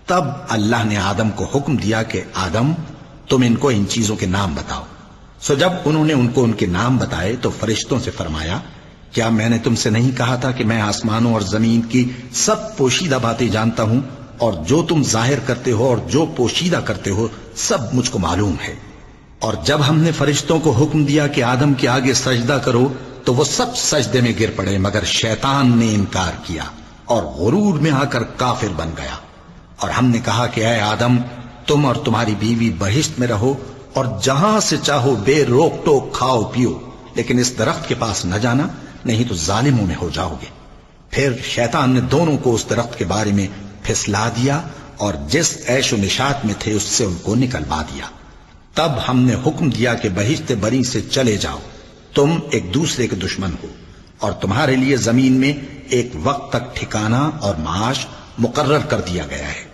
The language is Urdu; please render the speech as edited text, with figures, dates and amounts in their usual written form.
تب اللہ نے آدم کو حکم دیا کہ آدم تم ان کو ان چیزوں کے نام بتاؤ۔ سو جب انہوں نے ان کو ان کے نام بتائے تو فرشتوں سے فرمایا کیا میں نے تم سے نہیں کہا تھا کہ میں آسمانوں اور زمین کی سب پوشیدہ باتیں جانتا ہوں، اور جو تم ظاہر کرتے ہو اور جو پوشیدہ کرتے ہو سب مجھ کو معلوم ہے۔ اور جب ہم نے فرشتوں کو حکم دیا کہ آدم کے آگے سجدہ کرو تو وہ سب سجدے میں گر پڑے مگر شیطان نے انکار کیا اور غرور میں آ کر کافر بن گیا۔ اور ہم نے کہا کہ اے آدم تم اور تمہاری بیوی بہشت میں رہو اور جہاں سے چاہو بے روک ٹوک کھاؤ پیو، لیکن اس درخت کے پاس نہ جانا نہیں تو ظالموں میں ہو جاؤ گے۔ پھر شیطان نے دونوں کو اس درخت کے بارے میں پھسلا دیا اور جس عیش و نشاط میں تھے اس سے ان کو نکلوا دیا۔ تب ہم نے حکم دیا کہ بہشت بری سے چلے جاؤ، تم ایک دوسرے کے دشمن ہو، اور تمہارے لیے زمین میں ایک وقت تک ٹھکانہ اور معاش مقرر کر دیا گیا ہے۔